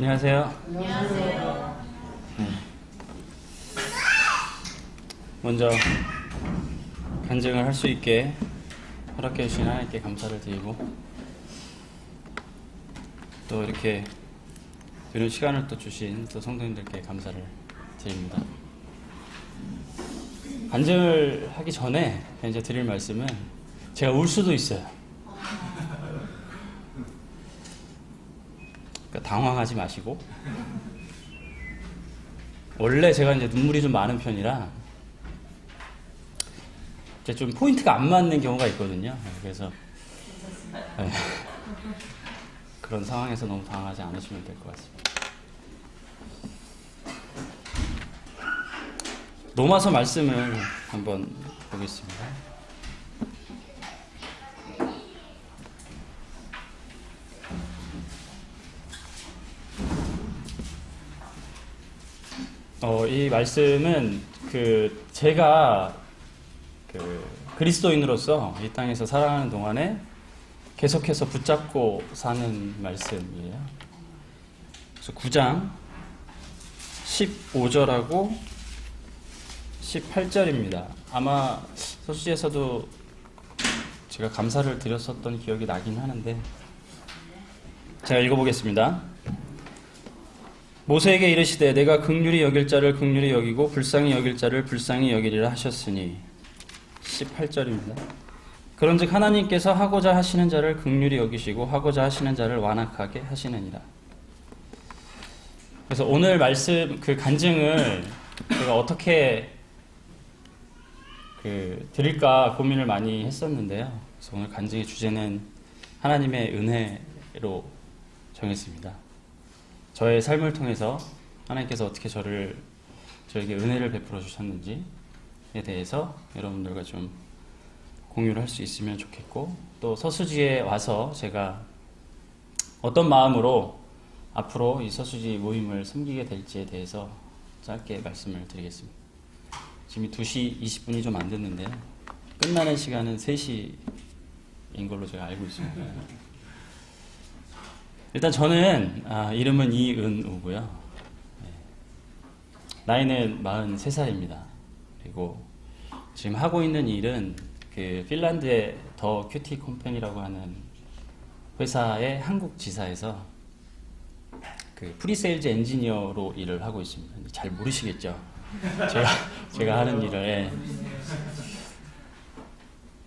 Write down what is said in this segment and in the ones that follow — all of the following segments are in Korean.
안녕하세요. 안녕하세요. 먼저 간증을 할 수 있게 허락해 주신 하나님께 감사를 드리고, 또 이렇게 이런 시간을 또 주신 또 성도님들께 감사를 드립니다. 간증을 하기 전에 이제 드릴 말씀은, 제가 울 수도 있어요. 그러니까 당황하지 마시고, 원래 제가 이제 눈물이 좀 많은 편이라 이제 좀 포인트가 안 맞는 경우가 있거든요. 그래서 네. 그런 상황에서 너무 당황하지 않으시면 될 것 같습니다. 로마서 말씀을 한번 보겠습니다. 이 말씀은 제가 그리스도인으로서 이 땅에서 살아가는 동안에 계속해서 붙잡고 사는 말씀이에요. 그래서 9장 15절하고 18절입니다. 아마 서수지에서도 제가 감사를 드렸었던 기억이 나긴 하는데, 제가 읽어보겠습니다. 모세에게 이르시되 내가 긍휼히 여길 자를 긍휼히 여기고 불쌍히 여길 자를 불쌍히 여기리라 하셨으니. 18절입니다. 그런즉 하나님께서 하고자 하시는 자를 긍휼히 여기시고 하고자 하시는 자를 완악하게 하시느니라. 그래서 오늘 말씀 간증을 제가 어떻게 드릴까 고민을 많이 했었는데요. 그래서 오늘 간증의 주제는 하나님의 은혜로 정했습니다. 저의 삶을 통해서 하나님께서 어떻게 저에게 은혜를 베풀어 주셨는지에 대해서 여러분들과 좀 공유를 할 수 있으면 좋겠고, 또 서수지에 와서 제가 어떤 마음으로 앞으로 이 서수지 모임을 섬기게 될지에 대해서 짧게 말씀을 드리겠습니다. 지금 2시 20분이 좀 안 됐는데요. 끝나는 시간은 3시인 걸로 제가 알고 있습니다. 일단 저는 이름은 이은우고요. 나이는 43살입니다. 그리고 지금 하고 있는 일은 핀란드의 더 큐티 컴퍼니라고 하는 회사의 한국 지사에서 프리세일즈 엔지니어로 일을 하고 있습니다. 잘 모르시겠죠? 제가 하는 일을.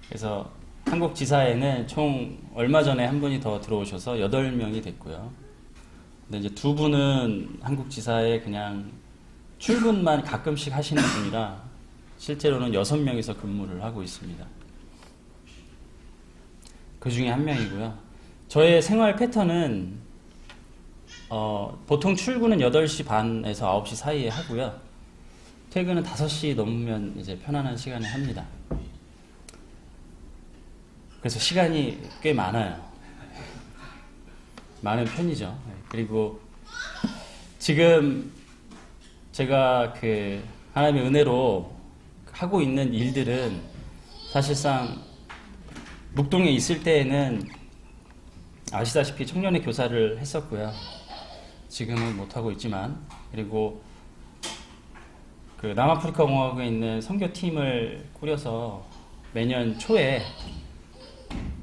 그래서 한국 지사에는 총 얼마 전에 한 분이 더 들어오셔서 8명이 됐고요. 근데 이제 2분은 한국 지사에 그냥 출근만 가끔씩 하시는 분이라 실제로는 6명이서 근무를 하고 있습니다. 그 중에 한 명이고요. 저의 생활 패턴은 보통 출근은 8시 반에서 9시 사이에 하고요. 퇴근은 5시 넘으면 이제 편안한 시간에 합니다. 그래서 시간이 꽤 많아요. 많은 편이죠. 그리고 지금 제가 하나님의 은혜로 하고 있는 일들은 사실상 묵동에 있을 때에는 아시다시피 청년의 교사를 했었고요. 지금은 못하고 있지만, 그리고 남아프리카 공화국에 있는 선교팀을 꾸려서 매년 초에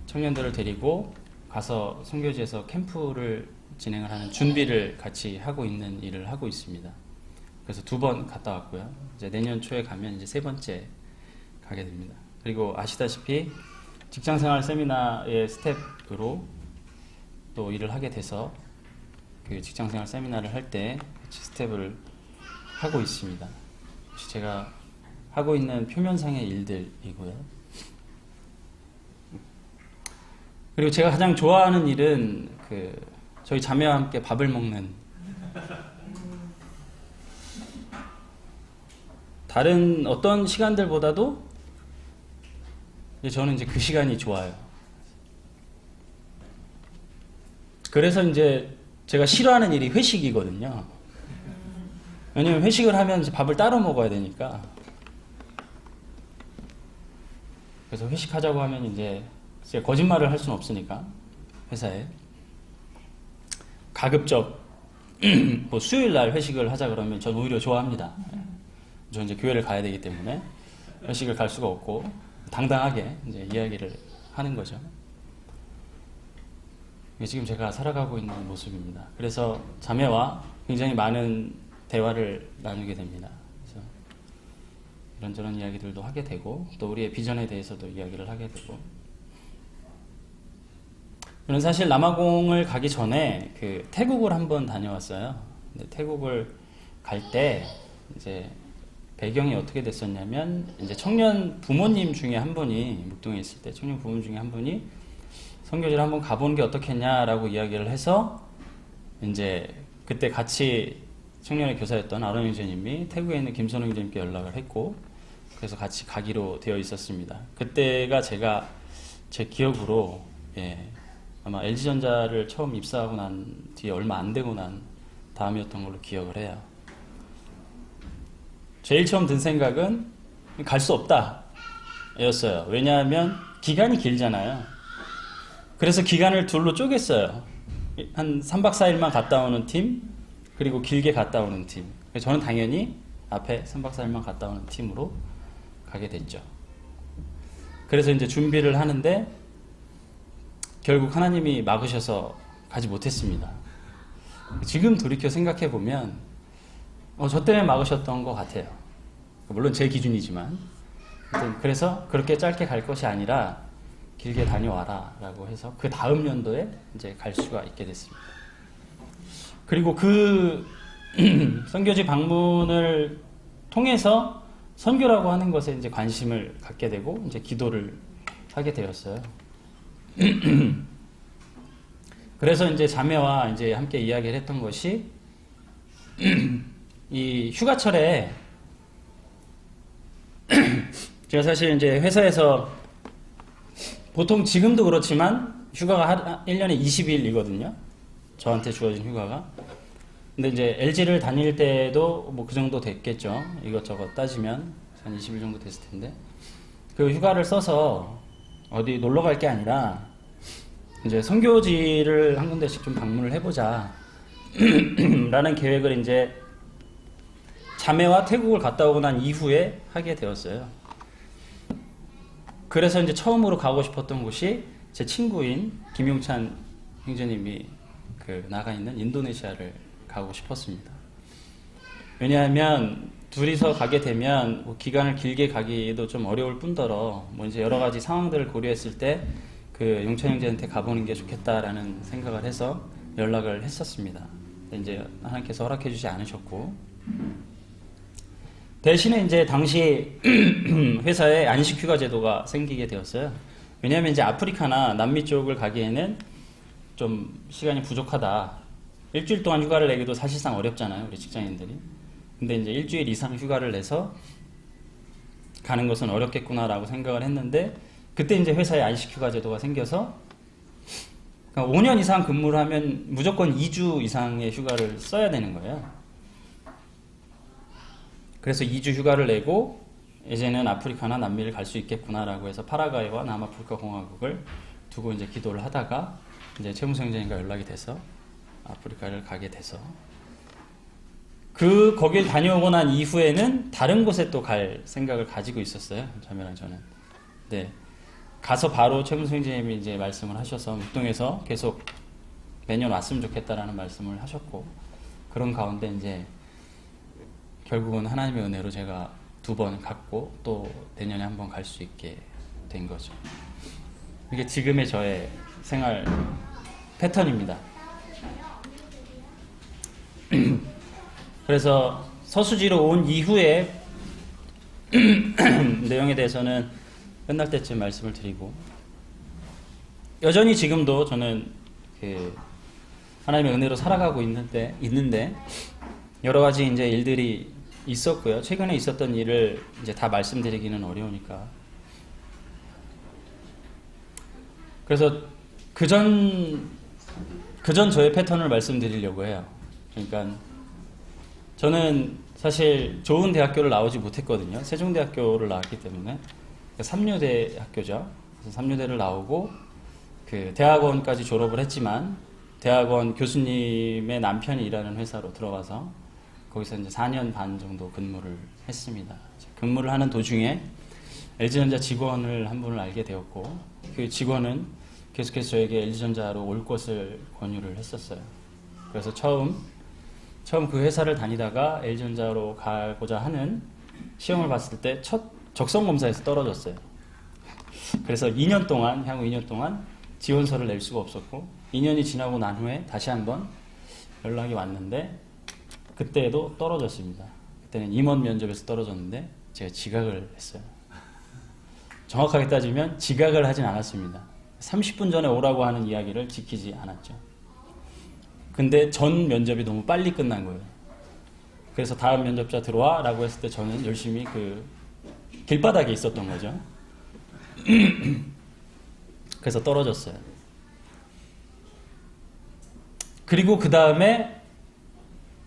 청년들을 데리고 가서 선교지에서 캠프를 진행을 하는 준비를 같이 하고 있는 일을 하고 있습니다. 그래서 2번 갔다 왔고요. 이제 내년 초에 가면 이제 3번째 가게 됩니다. 그리고 아시다시피 직장생활 세미나의 스텝으로 또 일을 하게 돼서 직장생활 세미나를 할 때 같이 스텝을 하고 있습니다. 제가 하고 있는 표면상의 일들이고요. 그리고 제가 가장 좋아하는 일은 저희 자매와 함께 밥을 먹는, 다른 어떤 시간들보다도 저는 이제 그 시간이 좋아요. 그래서 이제 제가 싫어하는 일이 회식이거든요. 왜냐면 회식을 하면 이제 밥을 따로 먹어야 되니까. 그래서 회식하자고 하면 이제 거짓말을 할 수는 없으니까 회사에 가급적 뭐 수요일 날 회식을 하자 그러면 전 오히려 좋아합니다. 저 이제 교회를 가야 되기 때문에 회식을 갈 수가 없고 당당하게 이제 이야기를 하는 거죠. 이게 지금 제가 살아가고 있는 모습입니다. 그래서 자매와 굉장히 많은 대화를 나누게 됩니다. 그래서 이런저런 이야기들도 하게 되고 또 우리의 비전에 대해서도 이야기를 하게 되고. 저는 사실 남아공을 가기 전에 그 태국을 한번 다녀왔어요. 근데 태국을 갈 때 이제 배경이 어떻게 됐었냐면 이제 청년 부모님 중에 한 분이 묵동에 있을 때 청년 부모님 중에 한 분이 선교지를 한번 가보는 게 어떻겠냐라고 이야기를 해서 이제 그때 같이 청년의 교사였던 아론 형제님이 태국에 있는 김선호 형제님께 연락을 했고 그래서 같이 가기로 되어 있었습니다. 그때가 제가 제 기억으로 아마 LG전자를 처음 입사하고 난 뒤에 얼마 안 되고 난 다음이었던 걸로 기억을 해요. 제일 처음 든 생각은 갈 수 없다 였어요. 왜냐하면 기간이 길잖아요. 그래서 기간을 둘로 쪼갰어요. 한 3박 4일만 갔다 오는 팀, 그리고 길게 갔다 오는 팀. 저는 당연히 앞에 3박 4일만 갔다 오는 팀으로 가게 됐죠. 그래서 이제 준비를 하는데 결국 하나님이 막으셔서 가지 못했습니다. 지금 돌이켜 생각해 보면 저 때문에 막으셨던 것 같아요. 물론 제 기준이지만. 그래서 그렇게 짧게 갈 것이 아니라 길게 다녀와라 라고 해서 그 다음 연도에 이제 갈 수가 있게 됐습니다. 그리고 그 선교지 방문을 통해서 선교라고 하는 것에 이제 관심을 갖게 되고 이제 기도를 하게 되었어요. 그래서 이제 자매와 이제 함께 이야기를 했던 것이 이 휴가철에 제가 사실 이제 회사에서 보통 지금도 그렇지만 휴가가 1년에 20일이거든요. 저한테 주어진 휴가가. 근데 이제 LG를 다닐 때도 뭐 그 정도 됐겠죠. 이것저것 따지면 한 20일 정도 됐을 텐데. 그 휴가를 써서 어디 놀러 갈 게 아니라 이제 선교지를 한 군데씩 좀 방문을 해보자 라는 계획을 이제 자매와 태국을 갔다 오고 난 이후에 하게 되었어요. 그래서 이제 처음으로 가고 싶었던 곳이 제 친구인 김용찬 형제님이 나가 있는 인도네시아를 가고 싶었습니다. 왜냐하면 둘이서 가게 되면 뭐 기간을 길게 가기도 좀 어려울 뿐더러 뭐 이제 여러 가지 상황들을 고려했을 때 그 용찬 형제한테 가보는 게 좋겠다라는 생각을 해서 연락을 했었습니다. 이제 하나님께서 허락해 주지 않으셨고 대신에 이제 당시 회사에 안식 휴가 제도가 생기게 되었어요. 왜냐하면 이제 아프리카나 남미 쪽을 가기에는 좀 시간이 부족하다. 일주일 동안 휴가를 내기도 사실상 어렵잖아요, 우리 직장인들이. 근데 이제 일주일 이상 휴가를 내서 가는 것은 어렵겠구나라고 생각을 했는데 그때 이제 회사에 안식 휴가 제도가 생겨서 그러니까 5년 이상 근무를 하면 무조건 2주 이상의 휴가를 써야 되는 거예요. 그래서 2주 휴가를 내고 이제는 아프리카나 남미를 갈 수 있겠구나라고 해서 파라과이와 남아프리카 공화국을 두고 이제 기도를 하다가 이제 최문성 형제님과 연락이 돼서 아프리카를 가게 돼서 거길 다녀오고 난 이후에는 다른 곳에 또 갈 생각을 가지고 있었어요. 자매랑 저는. 네. 가서 바로 최문성 형제님이 이제 말씀을 하셔서 묵동에서 계속 매년 왔으면 좋겠다라는 말씀을 하셨고 그런 가운데 이제 결국은 하나님의 은혜로 제가 2번 갔고 또 내년에 한 번 갈 수 있게 된 거죠. 이게 지금의 저의 생활 패턴입니다. 그래서 서수지로 온 이후에 내용에 대해서는 끝날 때쯤 말씀을 드리고 여전히 지금도 저는 하나님의 은혜로 살아가고 있는데 여러 가지 이제 일들이 있었고요. 최근에 있었던 일을 이제 다 말씀드리기는 어려우니까. 그래서 그전 저의 패턴을 말씀드리려고 해요. 그러니까 저는 사실 좋은 대학교를 나오지 못했거든요. 세종대학교를 나왔기 때문에. 삼류대 학교죠. 그래서 삼류대를 나오고 대학원까지 졸업을 했지만 대학원 교수님의 남편이 일하는 회사로 들어가서 거기서 이제 4년 반 정도 근무를 했습니다. 근무를 하는 도중에 LG전자 직원을 한 분을 알게 되었고, 그 직원은 계속해서 저에게 LG전자로 올 것을 권유를 했었어요. 그래서 처음 그 회사를 다니다가 LG전자로 가고자 하는 시험을 봤을 때 첫 적성검사에서 떨어졌어요. 그래서 향후 2년 동안 지원서를 낼 수가 없었고, 2년이 지나고 난 후에 다시 한번 연락이 왔는데 그때도 떨어졌습니다. 그때는 임원 면접에서 떨어졌는데 제가 지각을 했어요. 정확하게 따지면 지각을 하진 않았습니다. 30분 전에 오라고 하는 이야기를 지키지 않았죠. 근데 전 면접이 너무 빨리 끝난 거예요. 그래서 다음 면접자 들어와 라고 했을 때 저는 열심히 그 길바닥에 있었던 거죠. 그래서 떨어졌어요. 그리고 그 다음에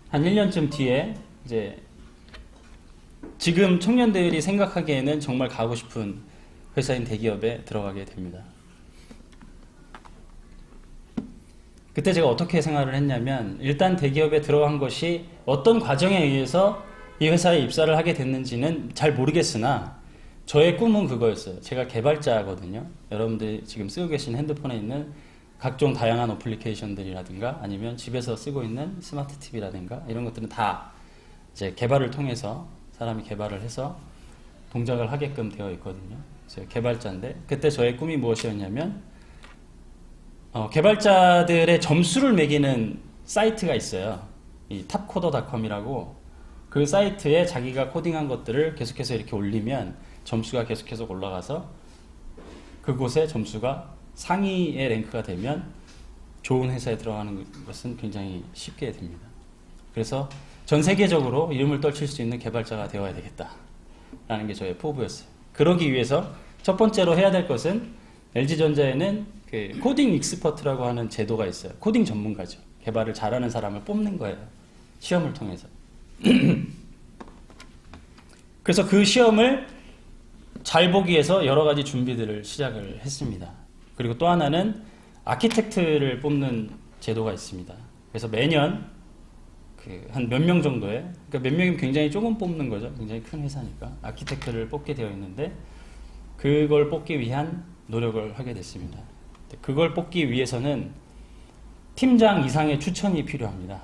한 1년쯤 뒤에 이제 지금 청년들이 생각하기에는 정말 가고 싶은 회사인 대기업에 들어가게 됩니다. 그때 제가 어떻게 생활을 했냐면, 일단 대기업에 들어간 것이 어떤 과정에 의해서 이 회사에 입사를 하게 됐는지는 잘 모르겠으나 저의 꿈은 그거였어요. 제가 개발자거든요. 여러분들이 지금 쓰고 계신 핸드폰에 있는 각종 다양한 어플리케이션들이라든가 아니면 집에서 쓰고 있는 스마트 TV라든가 이런 것들은 다 이제 개발을 통해서 사람이 개발을 해서 동작을 하게끔 되어 있거든요. 제가 개발자인데, 그때 저의 꿈이 무엇이었냐면 개발자들의 점수를 매기는 사이트가 있어요. 이 탑코더.com이라고, 그 사이트에 자기가 코딩한 것들을 계속해서 이렇게 올리면 점수가 계속해서 올라가서 그곳에 점수가 상위의 랭크가 되면 좋은 회사에 들어가는 것은 굉장히 쉽게 됩니다. 그래서 전 세계적으로 이름을 떨칠 수 있는 개발자가 되어야 되겠다라는 게 저의 포부였어요. 그러기 위해서 첫 번째로 해야 될 것은, LG전자에는 그 코딩 익스퍼트라고 하는 제도가 있어요. 코딩 전문가죠. 개발을 잘하는 사람을 뽑는 거예요. 시험을 통해서. 그래서 그 시험을 잘 보기 위해서 여러 가지 준비들을 시작을 했습니다. 그리고 또 하나는 아키텍트를 뽑는 제도가 있습니다. 그래서 매년 한 몇 명 정도의, 그러니까 몇 명이면 굉장히 조금 뽑는 거죠. 굉장히 큰 회사니까 아키텍트를 뽑게 되어 있는데, 그걸 뽑기 위한 노력을 하게 됐습니다. 그걸 뽑기 위해서는 팀장 이상의 추천이 필요합니다.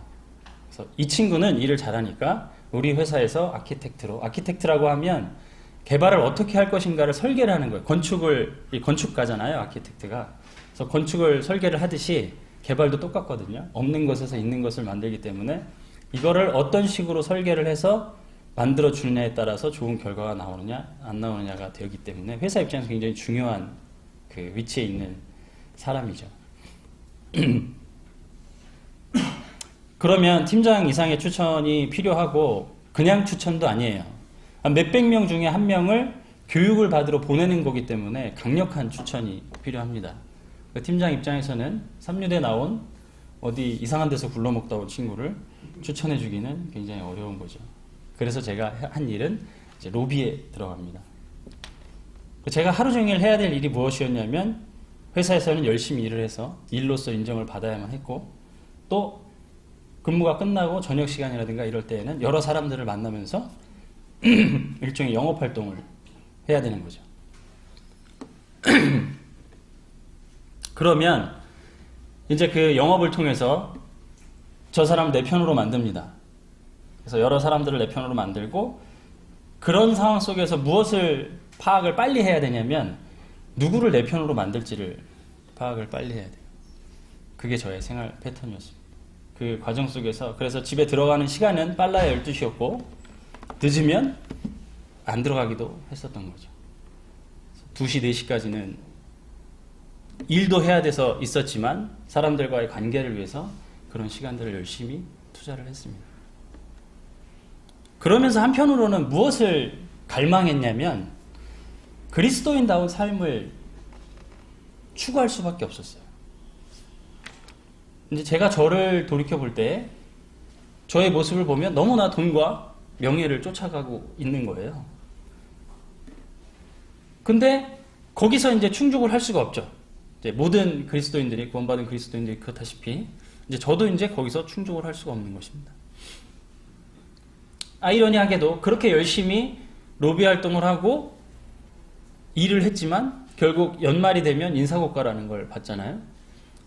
그래서 이 친구는 일을 잘하니까 우리 회사에서 아키텍트라고 하면 개발을 어떻게 할 것인가를 설계를 하는 거예요. 건축가잖아요, 아키텍트가. 그래서 건축을 설계를 하듯이 개발도 똑같거든요. 없는 것에서 있는 것을 만들기 때문에 이거를 어떤 식으로 설계를 해서 만들어 주느냐에 따라서 좋은 결과가 나오느냐 안 나오느냐가 되기 때문에 회사 입장에서 굉장히 중요한 그 위치에 있는 사람이죠. 그러면 팀장 이상의 추천이 필요하고, 그냥 추천도 아니에요. 몇백 명 중에 한 명을 교육을 받으러 보내는 거기 때문에 강력한 추천이 필요합니다. 그 팀장 입장에서는 3류대 나온 어디 이상한 데서 굴러먹다 온 친구를 추천해 주기는 굉장히 어려운 거죠. 그래서 제가 한 일은 이제 로비에 들어갑니다. 제가 하루 종일 해야 될 일이 무엇이었냐면, 회사에서는 열심히 일을 해서 일로서 인정을 받아야만 했고, 또 근무가 끝나고 저녁 시간이라든가 이럴 때에는 여러 사람들을 만나면서 일종의 영업활동을 해야 되는 거죠. 그러면 이제 그 영업을 통해서 저 사람 내 편으로 만듭니다. 그래서 여러 사람들을 내 편으로 만들고, 그런 상황 속에서 무엇을 파악을 빨리 해야 되냐면, 누구를 내 편으로 만들지를 파악을 빨리 해야 돼요. 그게 저의 생활 패턴이었습니다. 그 과정 속에서, 그래서 집에 들어가는 시간은 빨라야 12시였고 늦으면 안 들어가기도 했었던 거죠. 2시, 4시까지는 일도 해야 돼서 있었지만 사람들과의 관계를 위해서 그런 시간들을 열심히 투자를 했습니다. 그러면서 한편으로는 무엇을 갈망했냐면, 그리스도인다운 삶을 추구할 수밖에 없었어요. 이제 제가 저를 돌이켜볼 때 저의 모습을 보면 너무나 돈과 명예를 쫓아가고 있는 거예요. 근데 거기서 이제 충족을 할 수가 없죠. 이제 모든 그리스도인들이, 구원받은 그리스도인들이 그렇다시피 이제 저도 이제 거기서 충족을 할 수가 없는 것입니다. 아이러니하게도 그렇게 열심히 로비 활동을 하고 일을 했지만 결국 연말이 되면 인사고과라는 걸 받잖아요.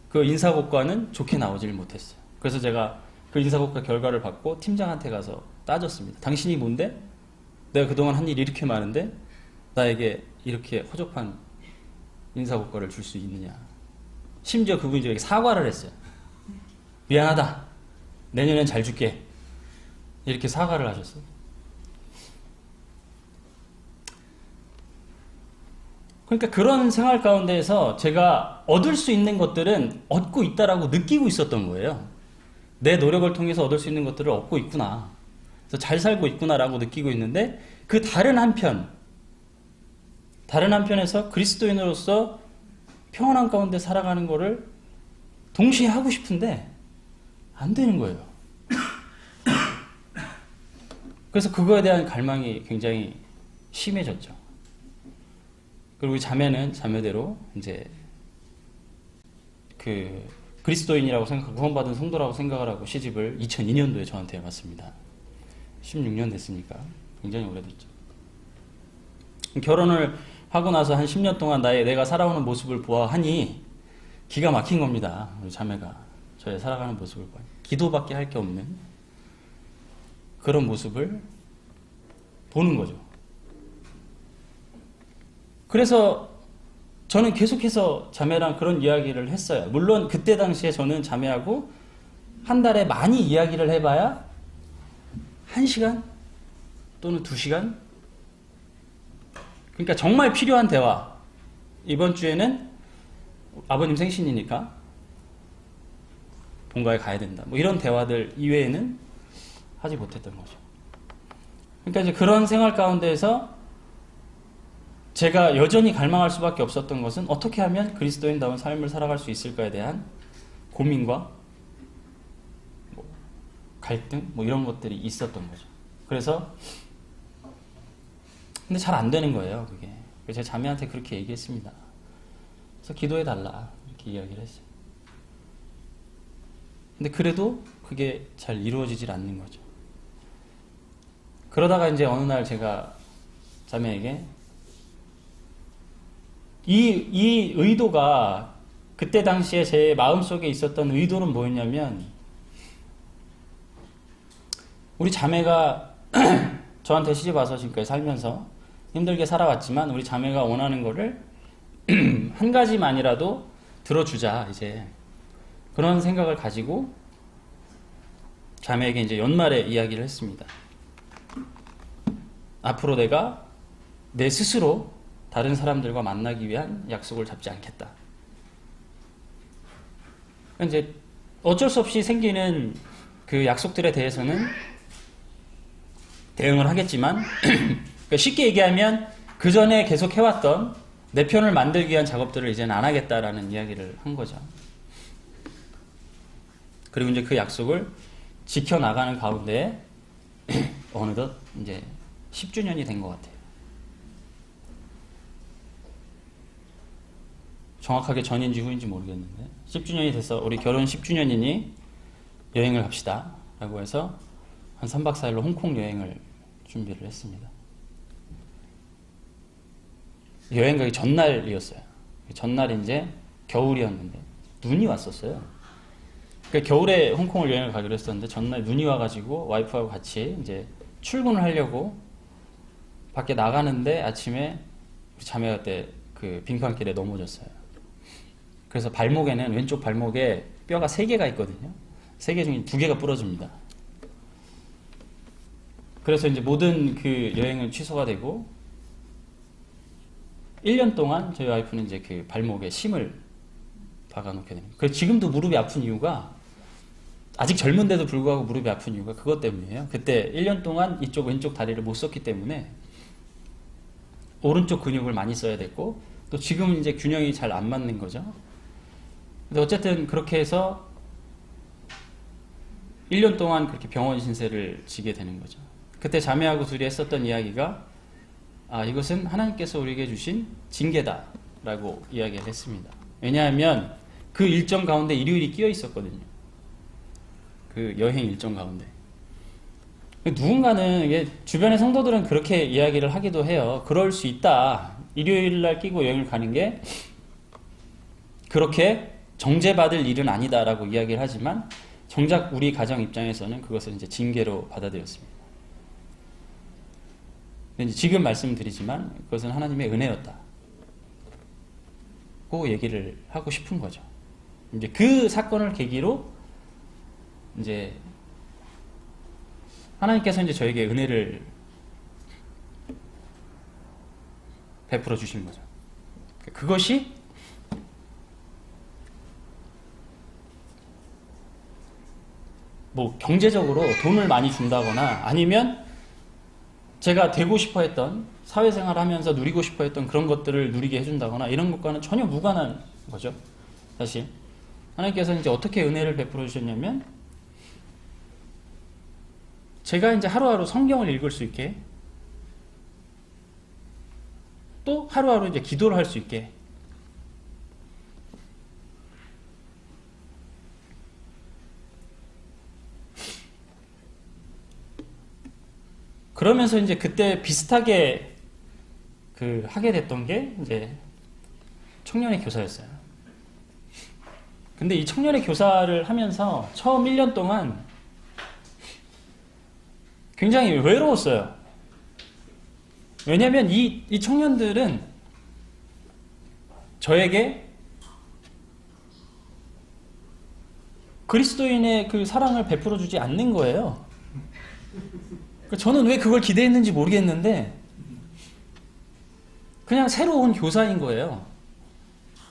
그 인사고과는 좋게 나오질 못했어요. 그래서 제가 그 인사고과 결과를 받고 팀장한테 가서 따졌습니다. 당신이 뭔데? 내가 그동안 한 일이 이렇게 많은데 나에게 이렇게 허접한 인사고과를 줄 수 있느냐. 심지어 그분이 저에게 사과를 했어요. 미안하다. 내년엔 잘 줄게. 이렇게 사과를 하셨어요. 그러니까 그런 생활 가운데에서 제가 얻을 수 있는 것들은 얻고 있다라고 느끼고 있었던 거예요. 내 노력을 통해서 얻을 수 있는 것들을 얻고 있구나. 그래서 잘 살고 있구나라고 느끼고 있는데 그 다른 한편에서 그리스도인으로서 평안한 가운데 살아가는 거를 동시에 하고 싶은데 안 되는 거예요. 그래서 그거에 대한 갈망이 굉장히 심해졌죠. 그리고 자매는 자매대로 이제 그 그리스도인이라고 생각하고 구원받은 성도라고 생각을 하고 시집을 2002년도에 저한테 왔습니다. 16년 됐으니까 굉장히 오래됐죠. 결혼을 하고 나서 한 10년 동안 내가 살아오는 모습을 보아하니 기가 막힌 겁니다. 우리 자매가 저의 살아가는 모습을 보아 기도밖에 할 게 없는 그런 모습을 보는 거죠. 그래서 저는 계속해서 자매랑 그런 이야기를 했어요. 물론 그때 당시에 저는 자매하고 한 달에 많이 이야기를 해봐야 1시간 또는 2시간? 그러니까 정말 필요한 대화. 이번 주에는 아버님 생신이니까 본가에 가야 된다. 뭐 이런 대화들 이외에는 하지 못했던 거죠. 그러니까 이제 그런 생활 가운데에서 제가 여전히 갈망할 수밖에 없었던 것은 어떻게 하면 그리스도인다운 삶을 살아갈 수 있을까에 대한 고민과 갈등 이런 것들이 있었던 거죠. 그래서 근데 잘 안 되는 거예요, 그게. 그래서 제가 자매한테 그렇게 얘기했습니다. 그래서 기도해 달라 이렇게 이야기를 했어요. 근데 그래도 그게 잘 이루어지질 않는 거죠. 그러다가 이제 어느 날 제가 자매에게 이 의도가 그때 당시에 제 마음속에 있었던 의도는 뭐였냐면 우리 자매가 저한테 시집 와서 지금까지 살면서 힘들게 살아왔지만 우리 자매가 원하는 거를 한 가지만이라도 들어주자 이제 그런 생각을 가지고 자매에게 이제 연말에 이야기를 했습니다. 앞으로 내가 내 스스로 다른 사람들과 만나기 위한 약속을 잡지 않겠다. 이제 어쩔 수 없이 생기는 그 약속들에 대해서는 대응을 하겠지만 그러니까 쉽게 얘기하면 그 전에 계속 해왔던 내 편을 만들기 위한 작업들을 이제는 안 하겠다라는 이야기를 한 거죠. 그리고 이제 그 약속을 지켜나가는 가운데 어느덧 이제 10주년이 된 것 같아요. 정확하게 전인지 후인지 모르겠는데 10주년이 돼서 우리 결혼 10주년이니 여행을 갑시다 라고 해서 한 3박 4일로 홍콩 여행을 준비를 했습니다. 여행 가기 전날이었어요. 전날이 이제 겨울이었는데 눈이 왔었어요. 그러니까 겨울에 홍콩을 여행을 가기로 했었는데 전날 눈이 와가지고 와이프하고 같이 이제 출근을 하려고 밖에 나가는데 아침에 우리 자매가 그때 그 빙판길에 넘어졌어요. 그래서 발목에는 왼쪽 발목에 뼈가 3개가 있거든요. 3개 중에 2개가 부러집니다. 그래서 이제 모든 그 여행은 취소가 되고 1년 동안 저희 와이프는 이제 그 발목에 심을 박아놓게 됩니다. 그래서 지금도 무릎이 아픈 이유가 아직 젊은데도 불구하고 무릎이 아픈 이유가 그것 때문이에요. 그때 1년 동안 이쪽 왼쪽 다리를 못 썼기 때문에 오른쪽 근육을 많이 써야 됐고 또 지금은 이제 균형이 잘 안 맞는 거죠. 근데 어쨌든 그렇게 해서 1년 동안 그렇게 병원 신세를 지게 되는 거죠. 그때 자매하고 둘이 했었던 이야기가 이것은 하나님께서 우리에게 주신 징계다 라고 이야기를 했습니다. 왜냐하면 그 일정 가운데 일요일이 끼어 있었거든요. 그 여행 일정 가운데. 누군가는, 이게 주변의 성도들은 그렇게 이야기를 하기도 해요. 그럴 수 있다. 일요일 날 끼고 여행을 가는 게 그렇게 정죄받을 일은 아니다라고 이야기를 하지만, 정작 우리 가정 입장에서는 그것을 이제 징계로 받아들였습니다. 근데 이제 지금 말씀드리지만 그것은 하나님의 은혜였다. 고 얘기를 하고 싶은 거죠. 이제 그 사건을 계기로 이제 하나님께서 이제 저에게 은혜를 베풀어 주신 거죠. 그것이 뭐 경제적으로 돈을 많이 준다거나 아니면 제가 되고 싶어 했던, 사회생활 하면서 누리고 싶어 했던 그런 것들을 누리게 해준다거나 이런 것과는 전혀 무관한 거죠. 사실 하나님께서 이제 어떻게 은혜를 베풀어 주셨냐면, 제가 이제 하루하루 성경을 읽을 수 있게, 또 하루하루 이제 기도를 할 수 있게, 그러면서 이제 그때 비슷하게 하게 됐던 게 이제 청년의 교사였어요. 근데 이 청년의 교사를 하면서 처음 1년 동안 굉장히 외로웠어요. 왜냐하면 이 청년들은 저에게 그리스도인의 그 사랑을 베풀어 주지 않는 거예요. 저는 왜 그걸 기대했는지 모르겠는데 그냥 새로운 교사인 거예요.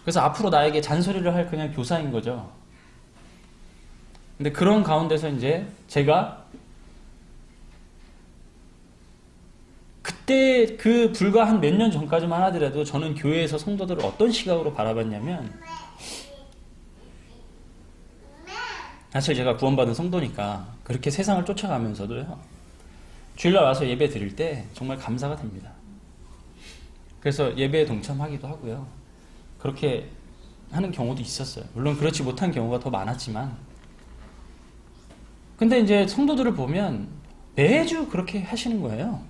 그래서 앞으로 나에게 잔소리를 할 그냥 교사인 거죠. 근데 그런 가운데서 이제 제가 그때 그 불과 한 몇 년 전까지만 하더라도 저는 교회에서 성도들을 어떤 시각으로 바라봤냐면, 사실 제가 구원받은 성도니까 그렇게 세상을 쫓아가면서도요, 주일날 와서 예배 드릴 때 정말 감사가 됩니다. 그래서 예배에 동참하기도 하고요. 그렇게 하는 경우도 있었어요. 물론 그렇지 못한 경우가 더 많았지만. 근데 이제 성도들을 보면 매주 그렇게 하시는 거예요.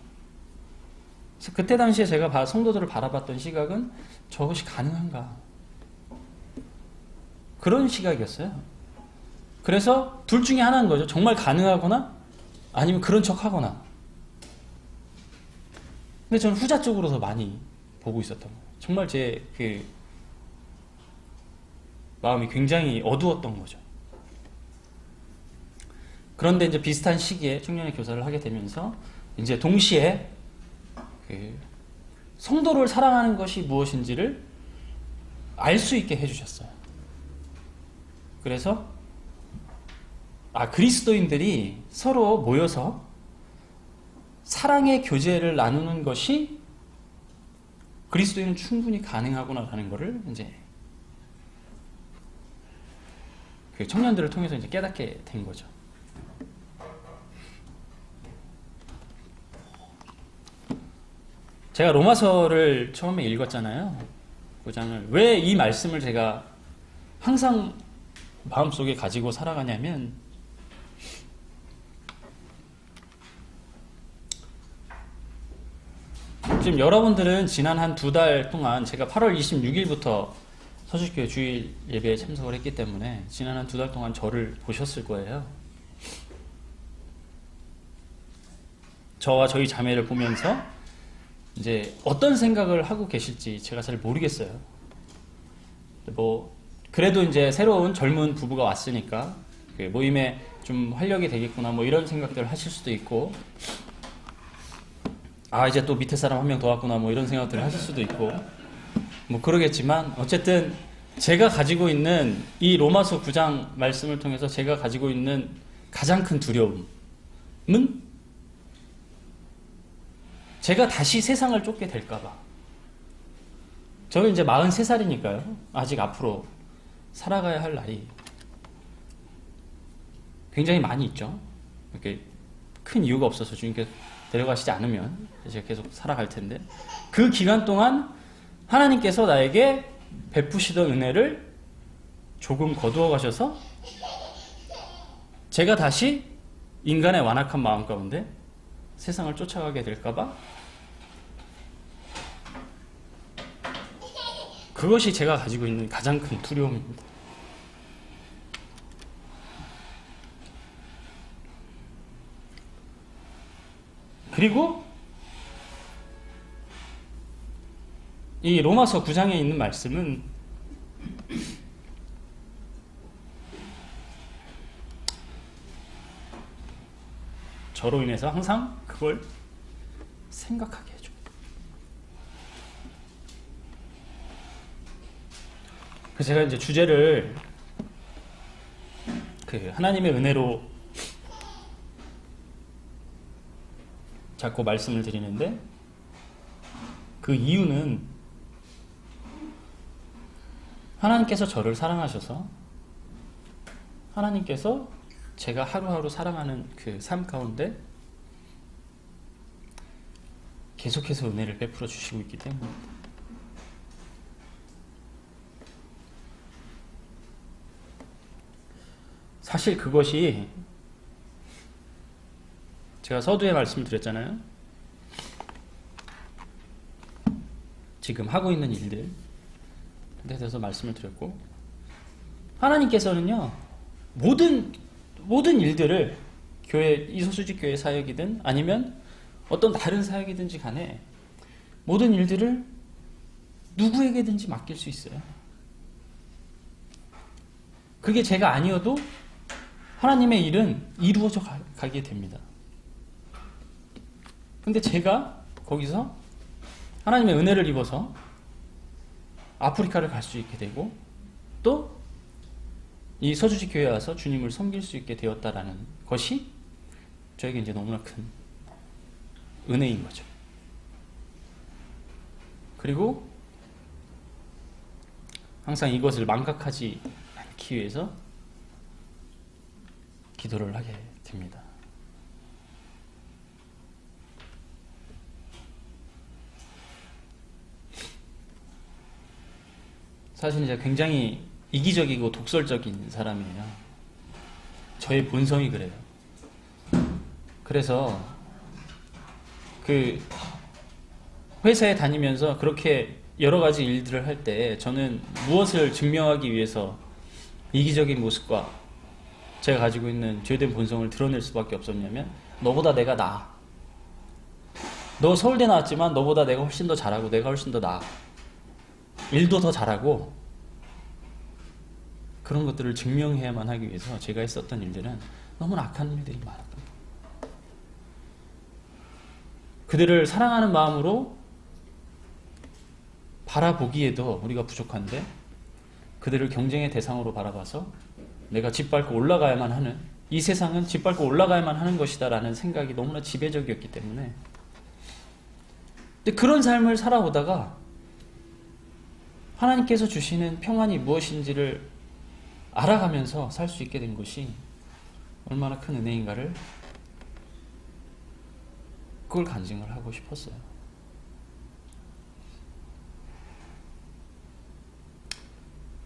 그래서 그때 당시에 제가 성도들을 바라봤던 시각은 저것이 가능한가? 그런 시각이었어요. 그래서 둘 중에 하나인 거죠. 정말 가능하거나 아니면 그런 척 하거나. 근데 저는 후자 쪽으로 더 많이 보고 있었던 거예요. 정말 제 마음이 굉장히 어두웠던 거죠. 그런데 이제 비슷한 시기에 청년의 교사를 하게 되면서 이제 동시에 성도를 사랑하는 것이 무엇인지를 알 수 있게 해주셨어요. 그래서 그리스도인들이 서로 모여서 사랑의 교제를 나누는 것이 그리스도인은 충분히 가능하구나라는 것을 이제 그 청년들을 통해서 이제 깨닫게 된 거죠. 제가 로마서를 처음에 읽었잖아요. 그 장을. 왜 이 말씀을 제가 항상 마음속에 가지고 살아가냐면, 지금 여러분들은 지난 한 2달 동안 제가 8월 26일부터 서주교회 주일 예배에 참석을 했기 때문에 지난 한 2달 동안 저를 보셨을 거예요. 저와 저희 자매를 보면서 이제 어떤 생각을 하고 계실지 제가 잘 모르겠어요. 그래도 이제 새로운 젊은 부부가 왔으니까 그 모임에 좀 활력이 되겠구나 이런 생각들을 하실 수도 있고, 이제 또 밑에 사람 한 명 더 왔구나 이런 생각들을 하실 수도 있고 그러겠지만, 어쨌든 제가 가지고 있는 이 로마서 9장 말씀을 통해서 제가 가지고 있는 가장 큰 두려움은 제가 다시 세상을 쫓게 될까봐. 저는 이제 43살이니까요. 아직 앞으로 살아가야 할 날이 굉장히 많이 있죠. 이렇게 큰 이유가 없어서 주님께서 데려가시지 않으면 제가 계속 살아갈 텐데, 그 기간 동안 하나님께서 나에게 베푸시던 은혜를 조금 거두어 가셔서 제가 다시 인간의 완악한 마음 가운데 세상을 쫓아가게 될까봐 그것이 제가 가지고 있는 가장 큰 두려움입니다. 그리고 이 로마서 9장에 있는 말씀은 저로 인해서 항상 그걸 생각하게 해줘요. 그래서 제가 이제 주제를 하나님의 은혜로 자꾸 말씀을 드리는데, 그 이유는 하나님께서 저를 사랑하셔서 하나님께서 제가 하루하루 살아가는 그 삶 가운데 계속해서 은혜를 베풀어 주시고 있기 때문입니다. 사실 그것이 제가 서두에 말씀을 드렸잖아요. 지금 하고 있는 일들에 대해서 말씀을 드렸고, 하나님께서는요 모든 일들을 교회, 이소수지 교회 사역이든 아니면 어떤 다른 사역이든지 간에 모든 일들을 누구에게든지 맡길 수 있어요. 그게 제가 아니어도 하나님의 일은 이루어져 가게 됩니다. 근데 제가 거기서 하나님의 은혜를 입어서 아프리카를 갈 수 있게 되고, 또 이 서주지 교회에 와서 주님을 섬길 수 있게 되었다라는 것이 저에게 이제 너무나 큰 은혜인 거죠. 그리고 항상 이것을 망각하지 않기 위해서 기도를 하게 됩니다. 사실 이제 굉장히 이기적이고 독설적인 사람이에요. 저의 본성이 그래요. 그래서 그 회사에 다니면서 그렇게 여러 가지 일들을 할 때 저는 무엇을 증명하기 위해서 이기적인 모습과 제가 가지고 있는 죄된 본성을 드러낼 수밖에 없었냐면, 너보다 내가 나아. 너 서울대 나왔지만 너보다 내가 훨씬 더 잘하고 내가 훨씬 더 나아. 일도 더 잘하고, 그런 것들을 증명해야만 하기 위해서 제가 했었던 일들은 너무나 악한 일들이 많았거든요. 그들을 사랑하는 마음으로 바라보기에도 우리가 부족한데, 그들을 경쟁의 대상으로 바라봐서 내가 짓밟고 올라가야만 하는, 이 세상은 짓밟고 올라가야만 하는 것이다 라는 생각이 너무나 지배적이었기 때문에, 근데 그런 삶을 살아오다가 하나님께서 주시는 평안이 무엇인지를 알아가면서 살 수 있게 된 것이 얼마나 큰 은혜인가를, 그걸 간증을 하고 싶었어요.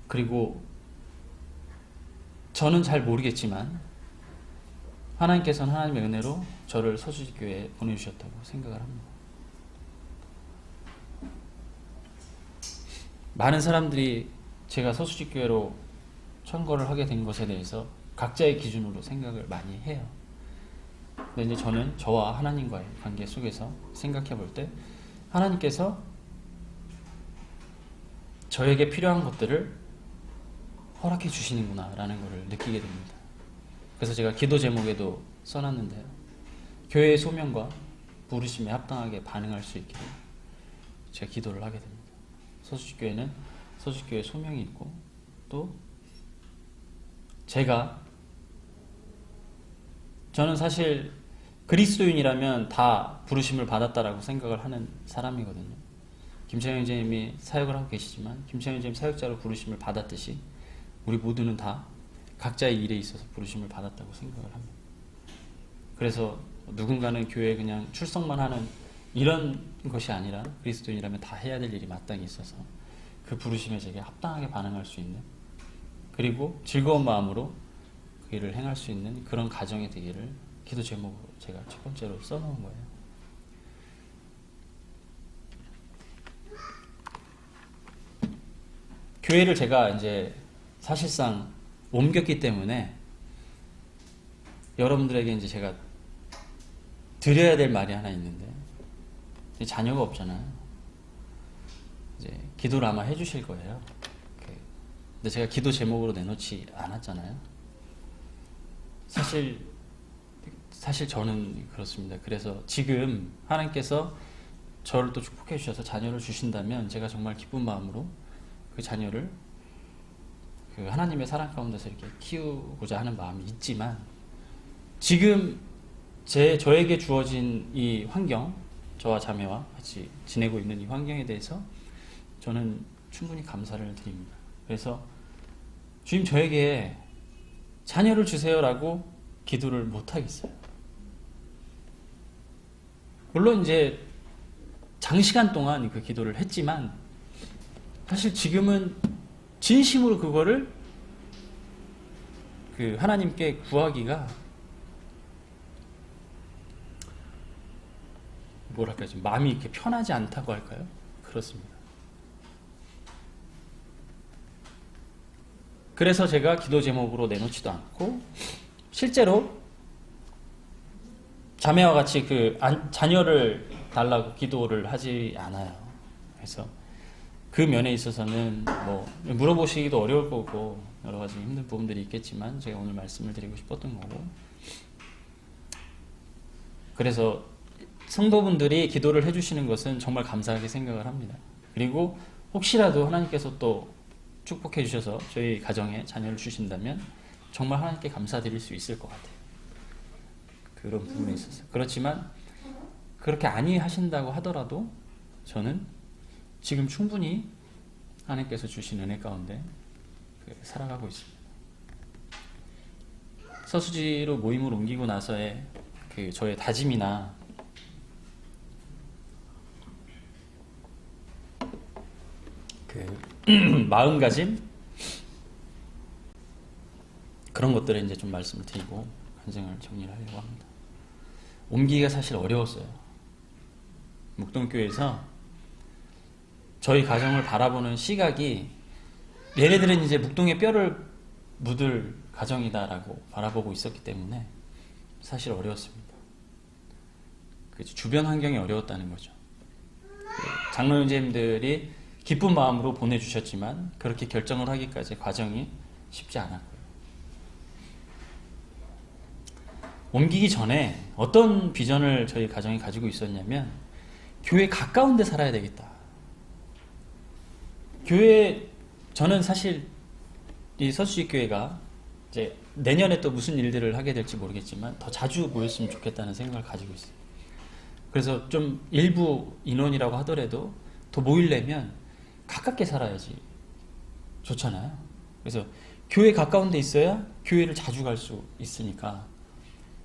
그리고 저는 잘 모르겠지만 하나님께서는 하나님의 은혜로 저를 서주지교회에 보내주셨다고 생각을 합니다. 많은 사람들이 제가 서수지교회로 선거를 하게 된 것에 대해서 각자의 기준으로 생각을 많이 해요. 근데 이제 저는 저와 하나님과의 관계 속에서 생각해 볼 때, 하나님께서 저에게 필요한 것들을 허락해 주시는구나 라는 것을 느끼게 됩니다. 그래서 제가 기도 제목에도 써놨는데요, 교회의 소명과 부르심에 합당하게 반응할 수 있게 제가 기도를 하게 됩니다. 서수지교회는 서수지교회의 소명이 있고, 또 저는 사실 그리스도인이라면 다 부르심을 받았다라고 생각을 하는 사람이거든요. 김창현 형제님이 사역을 하고 계시지만 김창현 형제님 사역자로 부르심을 받았듯이 우리 모두는 다 각자의 일에 있어서 부르심을 받았다고 생각을 합니다. 그래서 누군가는 교회에 그냥 출석만 하는 이런 것이 아니라 그리스도인이라면 다 해야 될 일이 마땅히 있어서 그 부르심에 제게 합당하게 반응할 수 있는, 그리고 즐거운 마음으로 그 일을 행할 수 있는 그런 가정이 되기를 기도 제목으로 제가 첫 번째로 써놓은 거예요. 교회를 제가 이제 사실상 옮겼기 때문에 여러분들에게 이제 제가 드려야 될 말이 하나 있는데, 자녀가 없잖아요. 이제 기도를 아마 해주실 거예요. 근데 제가 기도 제목으로 내놓지 않았잖아요. 사실 저는 그렇습니다. 그래서 지금 하나님께서 저를 또 축복해 주셔서 자녀를 주신다면 제가 정말 기쁜 마음으로 그 자녀를 그 하나님의 사랑 가운데서 이렇게 키우고자 하는 마음이 있지만, 지금 저에게 주어진 이 환경, 저와 자매와 같이 지내고 있는 이 환경에 대해서 저는 충분히 감사를 드립니다. 그래서 주님, 저에게 자녀를 주세요라고 기도를 못 하겠어요. 물론 이제 장시간 동안 그 기도를 했지만, 사실 지금은 진심으로 그거를 그 하나님께 구하기가 뭐랄까, 좀 마음이 이렇게 편하지 않다고 할까요? 그렇습니다. 그래서 제가 기도 제목으로 내놓지도 않고, 실제로 자매와 같이 그 자녀를 달라고 기도를 하지 않아요. 그래서 그 면에 있어서는 뭐 물어보시기도 어려울 거고 여러 가지 힘든 부분들이 있겠지만 제가 오늘 말씀을 드리고 싶었던 거고, 그래서 성도분들이 기도를 해주시는 것은 정말 감사하게 생각을 합니다. 그리고 혹시라도 하나님께서 또 축복해 주셔서 저희 가정에 자녀를 주신다면 정말 하나님께 감사드릴 수 있을 것 같아요. 그런 부분에 있어서. 그렇지만 그렇게 아니하신다고 하더라도 저는 지금 충분히 하나님께서 주신 은혜 가운데 살아가고 있습니다. 서수지로 모임을 옮기고 나서의 그 저의 다짐이나 그 마음가짐, 그런 것들에 이제 좀 말씀을 드리고 간증을 정리를 하려고 합니다. 옮기기가 사실 어려웠어요. 묵동교회에서 저희 가정을 바라보는 시각이, 얘네들은 이제 묵동의 뼈를 묻을 가정이다라고 바라보고 있었기 때문에 사실 어려웠습니다. 주변 환경이 어려웠다는 거죠. 장로 형제님들이 기쁜 마음으로 보내주셨지만 그렇게 결정을 하기까지 과정이 쉽지 않았고요. 옮기기 전에 어떤 비전을 저희 가정이 가지고 있었냐면, 교회 가까운 데 살아야 되겠다. 저는 사실 이 서수지 교회가 이제 내년에 또 무슨 일들을 하게 될지 모르겠지만 더 자주 모였으면 좋겠다는 생각을 가지고 있어요. 그래서 좀 일부 인원이라고 하더라도 더 모이려면 가깝게 살아야지 좋잖아요. 그래서 교회 가까운 데 있어야 교회를 자주 갈 수 있으니까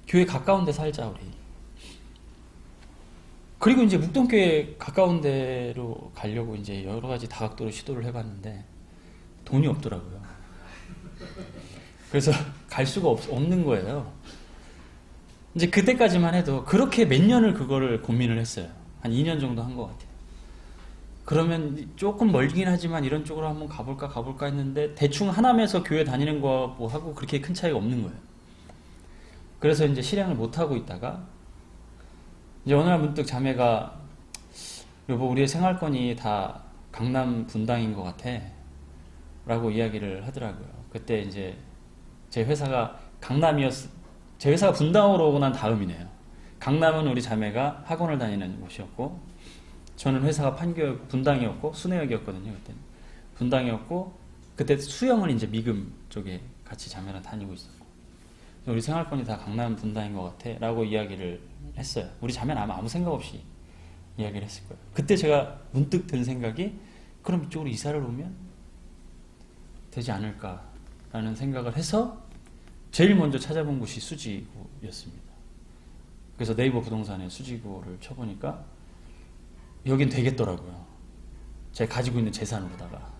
교회 가까운 데 살자 우리. 그리고 이제 묵동교회 가까운 데로 가려고 이제 여러 가지 다각도로 시도를 해봤는데 돈이 없더라고요. 그래서 갈 수가 없는 거예요. 이제 그때까지만 해도 그렇게 몇 년을 그거를 고민을 했어요. 한 2년 정도 한 것 같아요. 그러면 조금 멀긴 하지만 이런 쪽으로 한번 가볼까 했는데 대충 하남에서 교회 다니는 거하고 하고 그렇게 큰 차이가 없는 거예요. 그래서 이제 실행을 못 하고 있다가 이제 어느 날 문득 자매가, 여보 우리의 생활권이 다 강남 분당인 것 같아 라고 이야기를 하더라고요. 그때 이제 제 회사가 제 회사가 분당으로 오고 난 다음이네요. 강남은 우리 자매가 학원을 다니는 곳이었고, 저는 회사가 분당이었고 순회역이었거든요. 그때는 분당이었고, 그때 수영은 이제 미금 쪽에 같이 자매랑 다니고 있었고, 우리 생활권이 다 강남 분당인 것 같아 라고 이야기를 했어요. 우리 자매는 아마 아무 생각 없이 이야기를 했을 거예요. 그때 제가 문득 든 생각이, 그럼 이쪽으로 이사를 오면 되지 않을까라는 생각을 해서 제일 먼저 찾아본 곳이 수지구였습니다. 그래서 네이버 부동산에 수지구를 쳐보니까 여긴 되겠더라고요. 제가 가지고 있는 재산으로다가.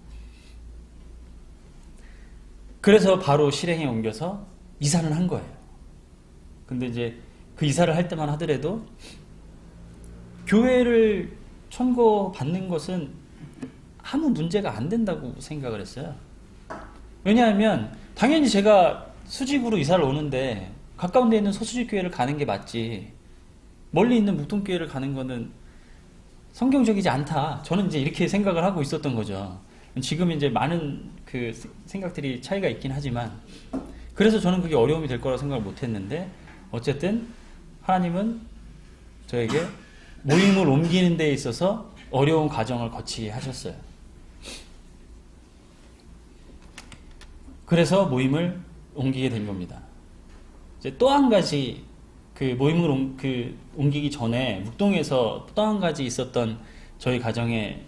그래서 바로 실행에 옮겨서 이사를 한 거예요. 근데 이제 그 이사를 할 때만 하더라도 교회를 청구받는 것은 아무 문제가 안 된다고 생각을 했어요. 왜냐하면 당연히 제가 수직으로 이사를 오는데 가까운 데 있는 서수직 교회를 가는 게 맞지, 멀리 있는 묵동교회를 가는 거는 성경적이지 않다. 저는 이제 이렇게 생각을 하고 있었던 거죠. 지금 이제 많은 그 생각들이 차이가 있긴 하지만, 그래서 저는 그게 어려움이 될 거라고 생각을 못 했는데, 어쨌든 하나님은 저에게 모임을 옮기는 데 있어서 어려운 과정을 거치게 하셨어요. 그래서 모임을 옮기게 된 겁니다. 이제 또 한 가지, 그 모임을 옮기기 전에 묵동에서 또 한 가지 있었던 저희 가정의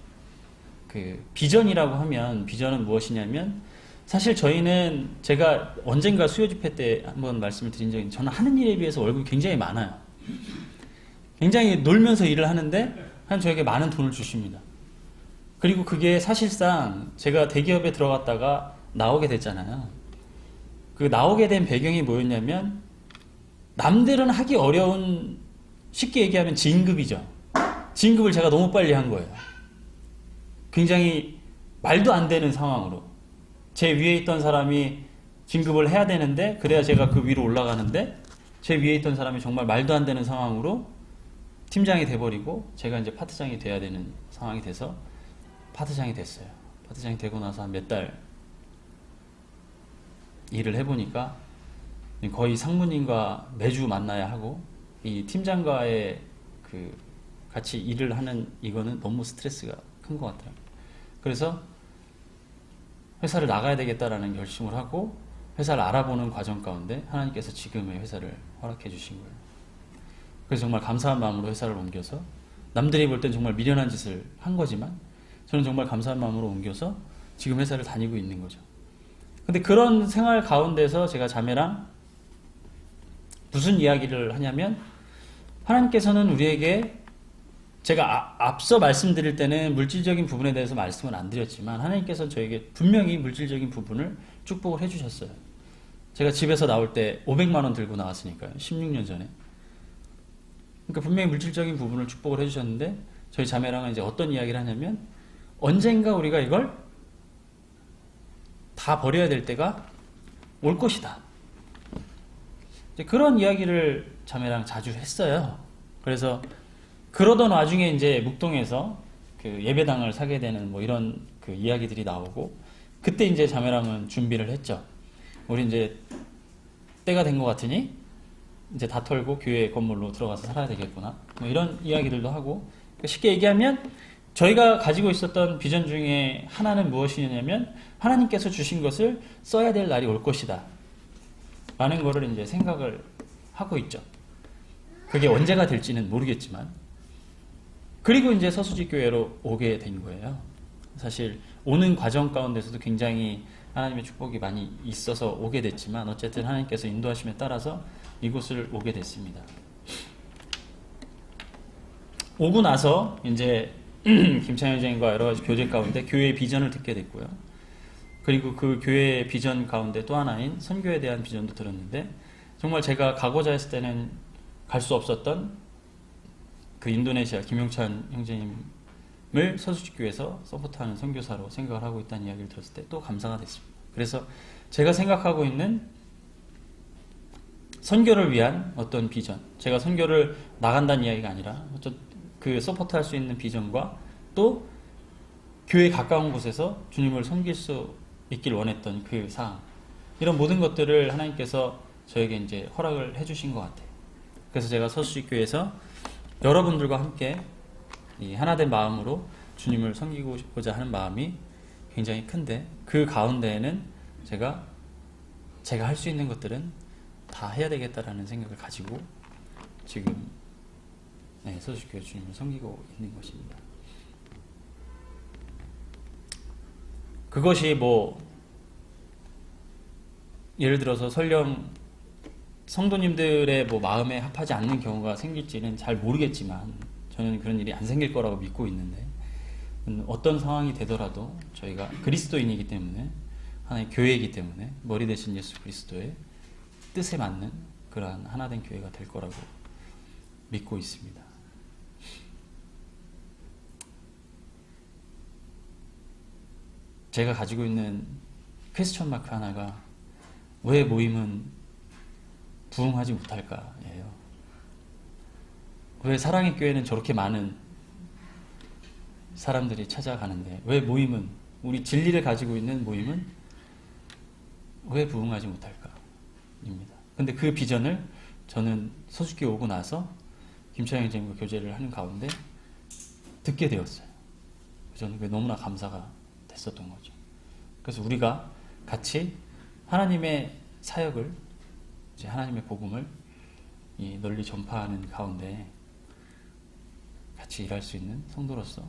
그 비전이라고 하면, 비전은 무엇이냐면, 사실 저희는, 제가 언젠가 수요 집회 때 한번 말씀을 드린 적이 있는데, 저는 하는 일에 비해서 월급이 굉장히 많아요. 굉장히 놀면서 일을 하는데 하나님 저에게 많은 돈을 주십니다. 그리고 그게 사실상 제가 대기업에 들어갔다가 나오게 됐잖아요. 그 나오게 된 배경이 뭐였냐면, 남들은 하기 어려운, 쉽게 얘기하면 진급이죠. 진급을 제가 너무 빨리 한 거예요. 굉장히 말도 안 되는 상황으로. 제 위에 있던 사람이 진급을 해야 되는데, 그래야 제가 그 위로 올라가는데, 제 위에 있던 사람이 정말 말도 안 되는 상황으로 팀장이 돼버리고, 제가 이제 파트장이 돼야 되는 상황이 돼서 파트장이 됐어요. 파트장이 되고 나서 한 몇 달 일을 해보니까 거의 상무님과 매주 만나야 하고, 이 팀장과의 그 같이 일을 하는 이거는 너무 스트레스가 큰 것 같아요. 그래서 회사를 나가야 되겠다라는 결심을 하고 회사를 알아보는 과정 가운데 하나님께서 지금의 회사를 허락해 주신 거예요. 그래서 정말 감사한 마음으로 회사를 옮겨서, 남들이 볼 땐 정말 미련한 짓을 한 거지만 저는 정말 감사한 마음으로 옮겨서 지금 회사를 다니고 있는 거죠. 근데 그런 생활 가운데서 제가 자매랑 무슨 이야기를 하냐면, 하나님께서는 우리에게, 제가 앞서 말씀드릴 때는 물질적인 부분에 대해서 말씀을 안 드렸지만, 하나님께서는 저에게 분명히 물질적인 부분을 축복을 해주셨어요. 제가 집에서 나올 때 500만 원 들고 나왔으니까요. 16년 전에. 그러니까 분명히 물질적인 부분을 축복을 해주셨는데, 저희 자매랑은 이제 어떤 이야기를 하냐면, 언젠가 우리가 이걸 다 버려야 될 때가 올 것이다. 이제 그런 이야기를 자매랑 자주 했어요. 그래서 그러던 와중에 이제 묵동에서 그 예배당을 사게 되는 뭐 이런 그 이야기들이 나오고, 그때 이제 자매랑은 준비를 했죠. 우리 이제 때가 된 것 같으니 이제 다 털고 교회 건물로 들어가서 살아야 되겠구나. 뭐 이런 이야기들도 하고, 쉽게 얘기하면 저희가 가지고 있었던 비전 중에 하나는 무엇이냐면, 하나님께서 주신 것을 써야 될 날이 올 것이다 라는 거를 이제 생각을 하고 있죠. 그게 언제가 될지는 모르겠지만. 그리고 이제 서수지 교회로 오게 된 거예요. 사실 오는 과정 가운데서도 굉장히 하나님의 축복이 많이 있어서 오게 됐지만, 어쨌든 하나님께서 인도하심에 따라서 이곳을 오게 됐습니다. 오고 나서 이제 김창현 장님과 여러 가지 교제 가운데 교회의 비전을 듣게 됐고요. 그리고 그 교회의 비전 가운데 또 하나인 선교에 대한 비전도 들었는데, 정말 제가 가고자 했을 때는 갈 수 없었던 그 인도네시아 김용찬 형제님을 서수지교회에서 서포트하는 선교사로 생각을 하고 있다는 이야기를 들었을 때 또 감사가 됐습니다. 그래서 제가 생각하고 있는 선교를 위한 어떤 비전, 제가 선교를 나간다는 이야기가 아니라 그 서포트할 수 있는 비전과, 또 교회 가까운 곳에서 주님을 섬길 수 있길 원했던 그 사항, 이런 모든 것들을 하나님께서 저에게 이제 허락을 해주신 것 같아요. 그래서 제가 서수지교회에서 여러분들과 함께 이 하나된 마음으로 주님을 섬기고자 하는 마음이 굉장히 큰데, 그 가운데에는 제가 할 수 있는 것들은 다 해야 되겠다라는 생각을 가지고 지금 서수지교회 주님을 섬기고 있는 것입니다. 그것이 뭐 예를 들어서 설령 성도님들의 뭐 마음에 합하지 않는 경우가 생길지는 잘 모르겠지만, 저는 그런 일이 안 생길 거라고 믿고 있는데, 어떤 상황이 되더라도 저희가 그리스도인이기 때문에 하나의 교회이기 때문에 머리 대신 예수 그리스도의 뜻에 맞는 그러한 하나된 교회가 될 거라고 믿고 있습니다. 제가 가지고 있는 퀘스천 마크 하나가 왜 모임은 부흥하지 못할까예요. 왜 사랑의 교회는 저렇게 많은 사람들이 찾아가는데 왜 모임은, 우리 진리를 가지고 있는 모임은 왜 부흥하지 못할까입니다. 근데 그 비전을 저는 소주교회 오고 나서 김창영 선생님과 교제를 하는 가운데 듣게 되었어요. 저는 그게 너무나 감사가 됐었던 거죠. 그래서 우리가 같이 하나님의 사역을, 이제 하나님의 복음을 널리 전파하는 가운데 같이 일할 수 있는 성도로서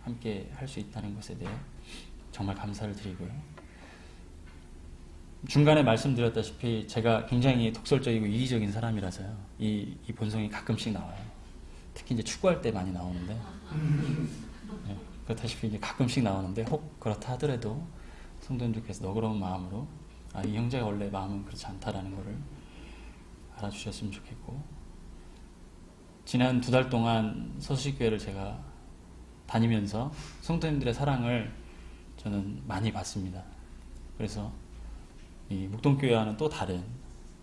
함께 할 수 있다는 것에 대해 정말 감사를 드리고요. 중간에 말씀드렸다시피 제가 굉장히 독설적이고 이기적인 사람이라서요. 이 본성이 가끔씩 나와요. 특히 이제 축구할 때 많이 나오는데, 네, 그렇다시피 이제 가끔씩 나오는데, 혹 그렇다 하더라도 성도님들께서 너그러운 마음으로 이 형제가 원래 마음은 그렇지 않다라는 것을 알아주셨으면 좋겠고, 지난 2달 동안 서수식교회를 제가 다니면서 성도님들의 사랑을 저는 많이 받습니다. 그래서 이 묵동교회와는 또 다른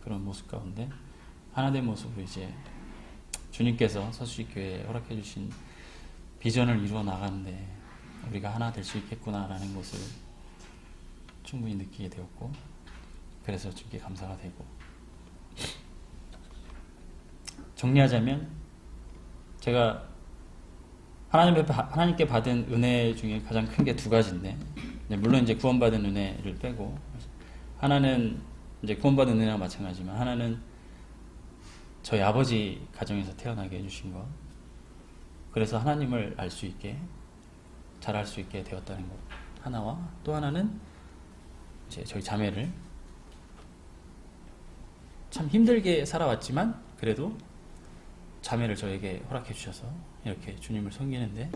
그런 모습 가운데 하나된 모습으로 이제 주님께서 서수식교회에 허락해 주신 비전을 이루어 나가는데 우리가 하나 될 수 있겠구나라는 것을 충분히 느끼게 되었고, 그래서 주님께 감사가 되고, 정리하자면 제가 하나님께 받은 은혜 중에 가장 큰 게 2가지인데, 물론 이제 구원받은 은혜를 빼고, 하나는 이제 구원받은 은혜랑 마찬가지지만 하나는 저희 아버지 가정에서 태어나게 해주신 것, 그래서 하나님을 알 수 있게, 잘 알 수 있게 되었다는 것 하나와, 또 하나는 이제 저희 자매를 참 힘들게 살아왔지만 그래도 자매를 저에게 허락해 주셔서 이렇게 주님을 섬기는데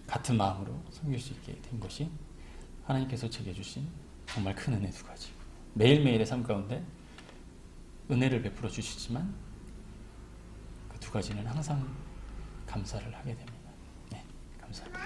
같은 마음으로 섬길 수 있게 된 것이 하나님께서 제게 주신 정말 큰 은혜 2가지. 매일매일의 삶 가운데 은혜를 베풀어 주시지만 그 2가지는 항상 감사를 하게 됩니다. 네, 감사합니다.